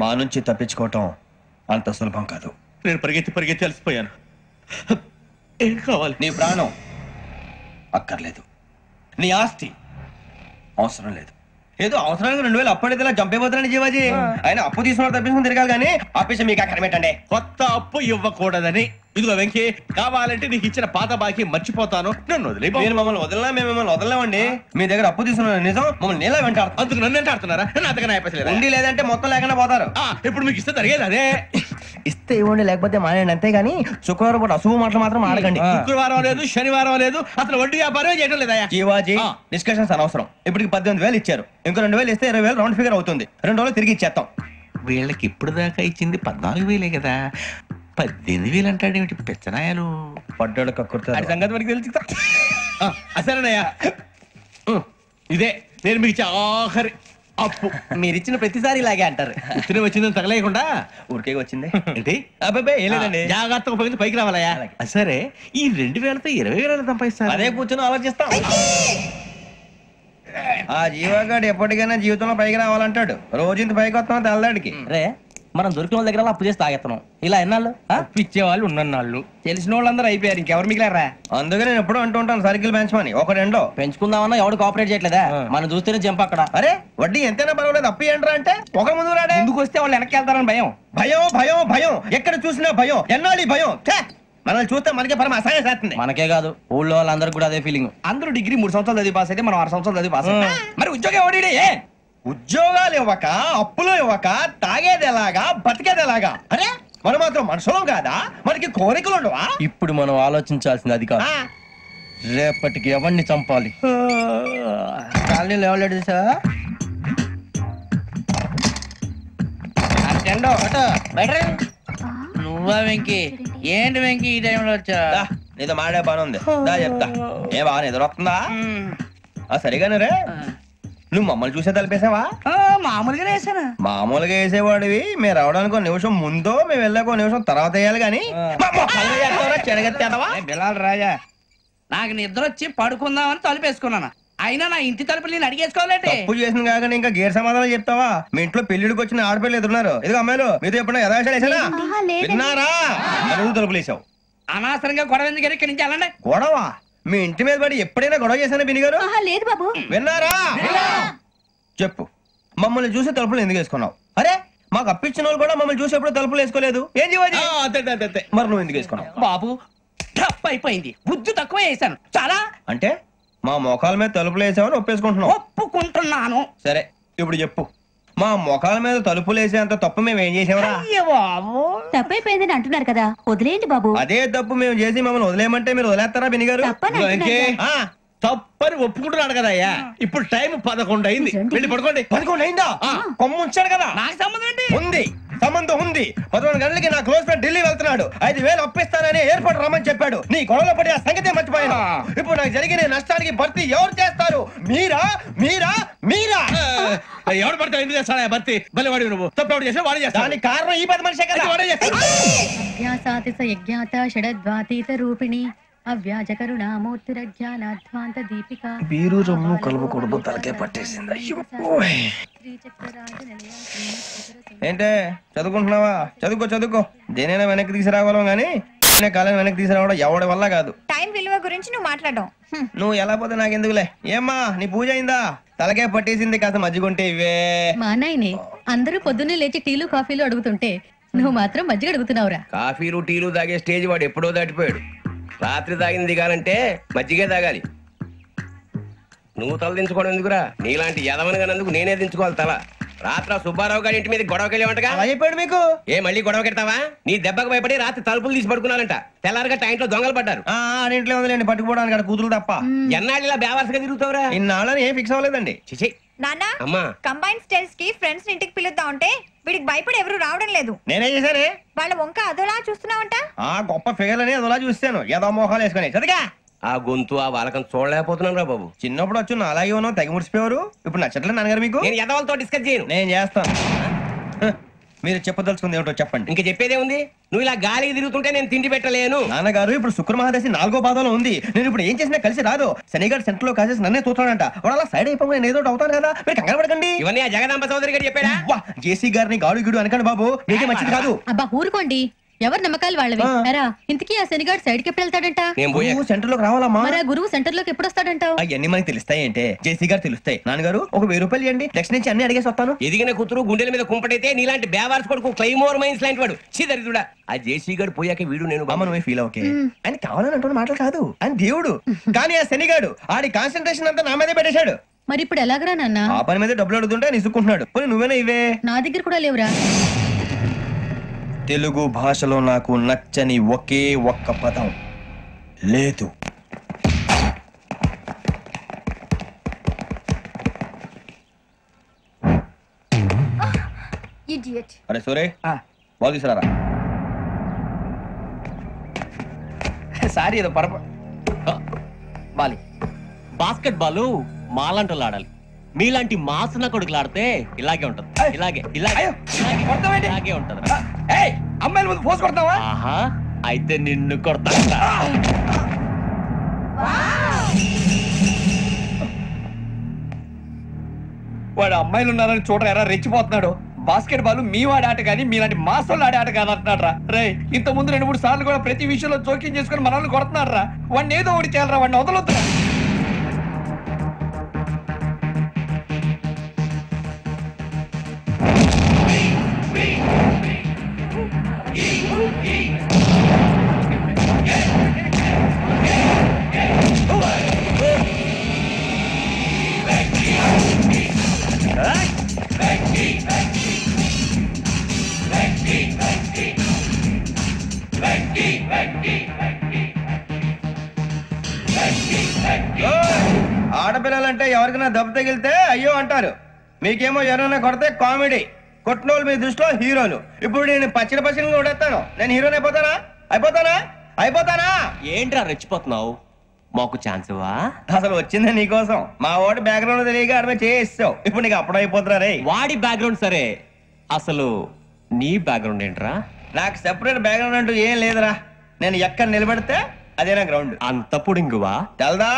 మా నుంచి తప్పించుకోవటం అంత సులభం కాదు. నేను పరిగెత్తి అలసిపోయాను. ఏం కావాలి? నీ ప్రాణం అక్కర్లేదు, నీ ఆస్తి అవసరం లేదు. ఏదో అవసరానికి 2000 అప్పటి ఇలా చంపేపోతున్నాడు జీవాజీ. ఆయన అప్పు తీసుకున్న తప్పించుకుని తిరగాలి కానీ ఆపేసి మీకు అక్కడ పెట్టండి. కొత్త అప్పు ఇవ్వకూడదని. ఇదిగో వెంకీ, కావాలంటే నీకు ఇచ్చిన పాత బాకీ మర్చిపోతాను, నన్ను వదిలే. మీరు మమ్మల్ని వదలనా? మేము మిమ్మల్ని వదలలేమండి. మీ దగ్గర అప్పు తీసుకున్న నిజం మమ్మల్ని నీలా వెంటాడు. అందుకు నన్ను వెంటాడుతున్నారా? నన్ను అంతగా అయిపోలేదు. ఉండి లేదంటే మొత్తం లేకుండా పోతారు. ఇప్పుడు మీకు ఇస్తే జరిగేది అదే. ఇస్తే ఇవ్వండి, లేకపోతే మానేయండి, అంతేగాని శుక్రవారం పూట అశుభ మాటలు మాత్రం ఆడకండి. శుక్రవారం లేదు, శనివారం లేదు, అసలు వడ్డీ వ్యాపారం చేయడం లేదా? జీవాజీ, డిస్కషన్స్ అనవసరం. ఇప్పటికి 18,000 ఇచ్చారు, ఇంకో 2,000 ఇస్తే 20,000 రౌండ్ ఫిగర్ అవుతుంది. 2 రోజులు తిరిగి ఇచ్చేస్తాం. వీళ్ళకి ఇప్పుడు దాకా ఇచ్చింది 14,000 కదా, 18,000 అంటాడేమిటి పెచ్చనాయాలు? పడ్డాడు కక్కుర్తాడు సంగతి మనకి తెలుసు. అసలేనయ్యా, ఇదే నేను మీకు ఇచ్చే ఆఖరి అప్పు. మీరు ఇచ్చిన ప్రతిసారి ఇలాగే అంటారు. ఇతనే వచ్చిందని తగలేయకుండా ఊరికే వచ్చింది ఏంటి? అబ్బాయి ఏం లేదండి, జాగ్రత్తగా ఉపయోగించి పైకి రావాలయ్యా. సరే, ఈ 2,000తో 20,000 సంపాదిస్తారు. అదే కూర్చొని ఆలోచిస్తాం. ఆ జీవగాడు ఎప్పటికైనా జీవితంలో పైకి రావాలంటాడు. రోజు ఇంత పైకి వస్తాం తెల్లడికి. రే, మనం దొరికిన వాళ్ళ దగ్గర అప్పు చేసి తాగెత్తనం. ఇలా ఎన్నాళ్ళు ఇచ్చేవాళ్ళు ఉన్నన్నాళ్ళు. తెలిసిన వాళ్ళందరూ అయిపోయారు, ఇంకెవరు మిగిలారా? అందుకే నేను ఎప్పుడు అంటూ ఉంటాను సర్కిల్ పెంచమని. ఒక 2 పెంచుకుందామన్నా ఎవడు కోఆపరేట్ చేయట్లేదా? మనం చూస్తేనే జంప్ అక్కడ. అరే వడ్డీ ఎంతైనా పర్వాలేదు, అప్పు ఏంట్రా అంటే ఒక ముందు రాడే. ముందుకు వస్తే వాళ్ళు వెనక్కి వెళ్తారని భయం. భయం భయం భయం, ఎక్కడ చూసినా భయం. ఎన్నాళ్ళు భయం? మనల్ని చూస్తే మనకే పరమ అసహాయం చేస్తుంది. మనకే కాదు, ఊళ్ళో వాళ్ళందరూ కూడా అదే ఫీలింగ్. అందరూ డిగ్రీ 3 సంవత్సరాలు చదివి పాస్ అయితే మనం 6 సంవత్సరాలు చదివి పాస్. మరి ఉద్యోగం ఎవడి? ఉద్యోగాలు ఇవ్వక, అప్పులు ఇవ్వక, తాగేది ఎలాగా, బతికేది ఎలాగా? అరే మనం మాత్రం మనుషులం కాదా? మనకి కోరికలు ఉండవా? ఇప్పుడు మనం ఆలోచించాల్సింది అది కాదు, రేపటికి ఎవరిని చంపాలి. కాలనీలో ఎవరు సార్? నువ్వా వెంకీ? ఏంటి వెంకీ ఈ టైంలో వచ్చా? నీతో మాడే పని ఉంది, చెప్తా. ఏ బాగా నిద్రొస్తుందా? సరిగానే రే, నువ్వు మమ్మల్ని చూసే తలిపేసావా? మామూలుగానే వేసాను. మామూలుగా వేసేవాడివి. మేము రావడానికి 1 నిమిషం ముందో, మేము వెళ్ళాక 1 నిమిషం తర్వాత వేయాలి కానీ బిలాల్ రాజా, నాకు నిద్ర వచ్చి పడుకుందామని తలుపేసుకున్నాను. అయినా నా ఇంటి తలుపులు నేను అడిగేసుకోవాలంటే తప్పు చేసిన కాక ఇంకా గేర్ సమాధానం చెప్తావా? మీ ఇంట్లో పెళ్లిడికి వచ్చిన ఆడపిల్లలు ఎదురున్నారు. ఇదిగో అమ్మాయిలు, మీతో ఎప్పుడైనా యథాశాలు వేసానా? విన్నారా? తలుపులు వేసావు. అనవసరంగా గొడవ ఎందుకు? ఇక్కడి నుంచి వెళ్ళండి. గొడవ? మీ ఇంటి మీద పడి ఎప్పుడైనా గొడవ చేశానా బిని గారు? లేదు బాబు. విన్నారా? చెప్పు, మమ్మల్ని చూసి తలుపులు ఎందుకు వేసుకున్నావు? అరే మాకు అప్పించిన వాళ్ళు కూడా మమ్మల్ని చూసి ఎప్పుడు తలుపులు వేసుకోలేదు. ఏం జీవాజీ? మరి నువ్వు ఎందుకు వేసుకున్నావు? బాబు తప్పు అయిపోయింది, బుద్ధి తక్కువ వేసాను చాలా. అంటే మా మోకాల మీద తలుపులు వేసామని ఒప్పేసుకుంటున్నావు? ఒప్పుకుంటున్నాను. సరే ఇప్పుడు చెప్పు, మా మొఖాల మీద తలుపులు వేసేంత తప్పు మేము ఏం చేసామరా? తప్పైపోయిందని అంటున్నారు కదా, వదిలేయండి బాబు. అదే తప్పు మేము చేసి మమ్మల్ని వదిలేయమంటే మీరు వదిలేస్తారా బిని గారు? తప్పని ఒప్పుకుంటున్నాడు కదా అయ్యా. ఇప్పుడు టైం 11 అయింది, వెళ్ళి పడుకోండి. 11 అయిందా? కొమ్మ ఉంచాడు కదా. నాకు సంబంధం ఏంటి? ఉంది, సంబంధం ఉంది. 11 గంటలకి నా క్లోజ్ ఫ్రెండ్ ఢిల్లీ వెళ్తున్నాడు. 5,000 అప్పిస్తానని ఎయిర్పోర్ట్ రమ్మని చెప్పాడు. నీ గొడవలో పడి ఆ సంగతే మర్చిపోయాను. ఇప్పుడు నాకు జరిగిన నష్టానికి భర్తీ ఎవరు చేస్తారు? మీరా మీరా మీరా? ఎవడు పడితే ఎందుకు చేస్తాడా భర్తీ? మళ్ళీ వాడి నువ్వు తప్పు ఎవడు చేసా వాడే చేస్తా. దానికి కారణం ఈ 10 మనిషే కదా. వాడే బీరు రమ్ము కలుపుకూడదు, తలకే పట్టేసింది. ఏంటే చదువుకుంటున్నావా? చదువుకో చదువుకో, దేనైనా వెనక్కి తీసుకురావాలం గానీ కాలం వెనక్కి తీసుకురావడం ఎవడి వల్ల కాదు. టైం విలువ గురించి నువ్వు మాట్లాడడం. నువ్వు ఎలా పోతే నాకెందుకులే. ఏమ్మా నీ పూజ అయిందా? తలకే పట్టేసింది, కాస్త మజ్జిగుంటే ఇవే. మా నాయనే అందరూ పొద్దున్నే లేచి టీలు కాఫీలు అడుగుతుంటే నువ్వు మాత్రం మజ్జిగ అడుగుతున్నావురా. కాఫీలు టీలు తాగే స్టేజ్ వాడు ఎప్పుడో దాటిపోయాడు. రాత్రి తాగింది దిగాలంటే మజ్జిగే తాగాలి. నువ్వు తల దించుకోవడం ఎందుకురా? నీలాంటి యదవనగానందుకు నేనే దించుకోవాలి తల. రాత్ర సుబ్బారావు గారి ఇంటి మీద గొడవకి వెళ్ళేవంటగా అలా చెప్పాడు మీకు. ఏ మళ్ళీ గొడవ కెడతావా? నీ దెబ్బకు భయపడి రాత్రి తలుపులు తీసి పడుకున్నారంట. తెల్లారగా టైంట్లో దొంగలు పడ్డారు. ఇంట్లో ఉందిలేండి పట్టుకుపోవడానికి అక్కడ కూతురు తప్ప. ఎన్నాళ్ళు ఇలా బేవర్సగా తిరుగుతావురా? ఇన్నాళ్ళని ఏం ఫిక్స్ అవ్వలేదండి. చిచి నాన్న అమ్మా కంబైన్ స్టైల్స్ కి ఫ్రెండ్స్ ఇంటికి పిలుద్దాం అంటే వీడికి భయపడి ఎవరు రావడం లేదు. నేనేం చేశానే? వాళ్ళ వంక అదోలా చూస్తున్నావంట. గొప్ప ఫిగర్ అని అదోలా చూస్తాను. ఏదో మోహాలు వేసుకొని చదిగా ఆ గొంతు ఆ వాలకం చూడలేకపోతున్నాను రా బాబు. చిన్నప్పుడు వచ్చి నా అలాగే ఉన్నావు, తెగ ముడిచిపోయారు. ఇప్పుడు నచ్చట్లే నాన్నగారు మీకు? నేను ఎదవలతో డిస్కస్ చేయను. నేను చేస్తాను. మీరు చెప్పదలుచుకుంది ఏమిటో చెప్పండి. ఇంకా చెప్పేదే ఉంది. నువ్వు ఇలా గాలికి తిరుగుతుంటే నేను తిండి పెట్టలేను. నాన్నగారు ఇప్పుడు శుక్ర మహాదశి 4వ పాదంలో ఉంది. నేను ఇప్పుడు ఏం చేసినా కలిసి రాదు. శనిగారు సెంటర్ లో కాసేసి నన్నే చూస్తాడంట. వాడు అలా సైడ్ అయిపోయి నేను ఏదో అవుతాను కదా. మీరు కంగారు పడకండి. ఇవన్నీ ఆ జగదాంబ చౌదరి గారు చెప్పాడా? జేసీ గారిని గాడు గిడు అనకండి బాబు, మీకే మంచిది కాదు. అబ్బా ఊరుకోండి, ఎవరి నమ్మకాలు వాళ్ళవి. ఎరా ఇంతకీ ఆ శనిగాడు సైడ్ కి ఎప్పుడు వెళ్తాడంట? నేను పోయా సెంటర్ లోకి రావాలమ్మా. మరి ఆ గురువు సెంటర్ లోకి ఎప్పుడు వస్తాడంటావు? అవన్నీ మనకి తెలుస్తాయి అంటే జేసీ గారు తెలుస్తాయి. నాన్నగారు ఒక 1000 రూపాయలు ఇవ్వండి, నెక్స్ట్ నుంచి అన్ని అడిగేసి వస్తాను. ఎదిగిన కూతురు గుండెల మీద కుంపటైతే నీలాంటి బేవార్స్ కొడుకు క్లైమోర్ మైన్స్ లాంటి వాడు చీదరిదుడా. ఆ జేసీ గారు పోయాక వీడు నేను బామ్మ నువ్వే ఫీల్ ఓకే. ఆయన కావాలని అంటున్న మాటలు కాదు, ఆయన దేవుడు. కానీ ఆ శనిగాడు ఆడి కాన్సన్ట్రేషన్ అంతా నా మీదే పెట్టేశాడు. మరి ఇప్పుడు ఎలాగరా నాన్న? ఆ పని మీద డబ్బులు అడుగుతుంటే నిసుక్కుంటున్నాడు. పోనీ నువ్వేనా ఇవే? నా దగ్గర కూడా లేవురా. తెలుగు భాషలో నాకు నచ్చని ఒకే ఒక్క పదం లేదు. అరే సూరే బాల్ తీసుకురారా. సారీ ఏదో బాలి బాస్కెట్ బాల్ మాలాంటి ఆడాలి. మీలాంటి మాసన కొడుకులు ఆడితే ఇలాగే ఉంటది. ఇలాగే ఇలాగే ఇలాగే ఉంటది. అమ్మాయిల ముందు పోసి కొడతావా? ఆహా, అయితే నిన్ను కొడతా. వాడు అమ్మాయిలు ఉన్నారని చూడరా ఎరా రెచ్చిపోతున్నాడు. బాస్కెట్ బాల్ మీ వాడి ఆట కానీ మీలాంటి మాసోళ్ళు ఆడే ఆట కాదు అంటున్నాడు రా. రే ఇంత ముందు 2-3 సార్లు కూడా ప్రతి విషయంలో జోక్యం చేసుకుని మనల్ని కొడుతున్నాడు రా. వాడిని ఏదో ఒకటి చేయాలరా, వాడిని వదలొద్దురా. ఆడపిల్లలంటే ఎవరికైనా దెబ్బ తగిలితే అయ్యో అంటారు. మీకేమో ఎవరైనా కొడితే కామెడీ. కొట్టినోళ్ళు మీ దృష్టిలో హీరోలు. ఇప్పుడు నేను పచ్చడి కొడేస్తాను. నేను హీరోని అయిపోతానా? ఏంట్రా రెచ్చిపోతున్నావు? మాకు ఛాన్స్ ఇవ్వా? అసలు వచ్చిందే నీకోసం. మా వాడి బ్యాక్గ్రౌండ్ తెలియక అడమే చేయిస్తావు. ఇప్పుడు నీకు అప్పుడు అయిపోతున్నా రే. వాడి బ్యాక్గ్రౌండ్ సరే, అసలు నీ బ్యాక్గ్రౌండ్ ఏంట్రా? నాకు సెపరేట్ బ్యాక్గ్రౌండ్ అంటూ ఏం లేదురా. నేను ఎక్కడ నిలబడితే అదే నా గ్రౌండ్. అంత పుడింగువా? తెల్దా?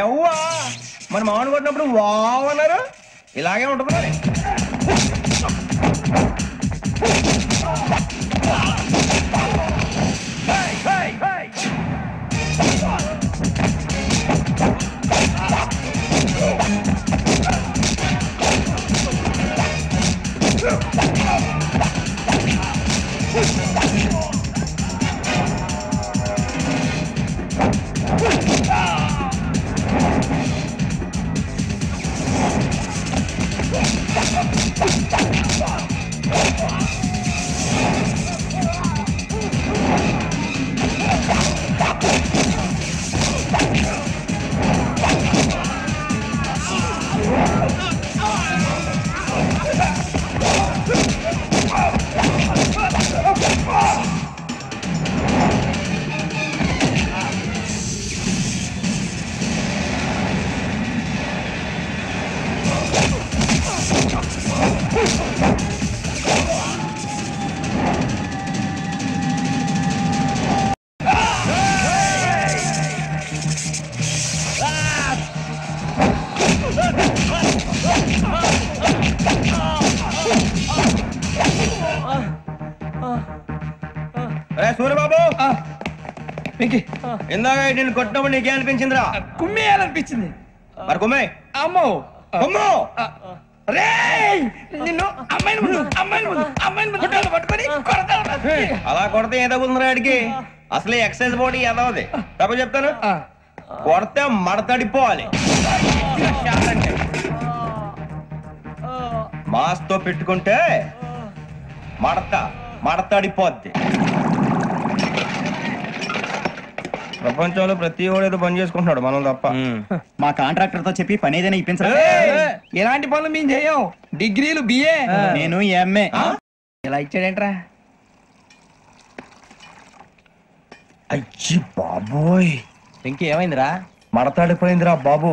ఎవ్వా మన మామిడి కొట్టినప్పుడు వావ్ అన్నారు. ఇలాగే ఉంటుంది మరి. సూర్యబాబు ఇందాక నేను కొట్టినప్పుడు నీకే అనిపించిందిరా? కుమ్మేయాలనిపించింది. మరి కుమ్మే. అమ్మో అమ్మో రే నిన్ను అమ్మాయిల ముందు పట్టుకొని అలా కొడితే ఏదో ఉందిరా ఆడికి. అసలు ఎక్సైజ్ బాడీ ఏదోది తప్ప చెప్తాను. కొడితే మడతడిపోవాలి. మాస్తో పెట్టుకుంటే మడతడిపోద్ది. ప్రపంచంలో ప్రతి వాడు ఏదో పని చేసుకుంటున్నాడు, మనం తప్ప. మా కాంట్రాక్టర్ తో చెప్పి పని ఏదైనా ఇప్పించరా? ఎలాంటి పనులు మేము చేయం. డిగ్రీలు బిఏ, నేను ఎంఏ. ఇలా ఇచ్చాడేంట్రా? అయ్యి బాబోయ్, ఇంకేమైందిరా? మడతాడిపోయిందిరా బాబు.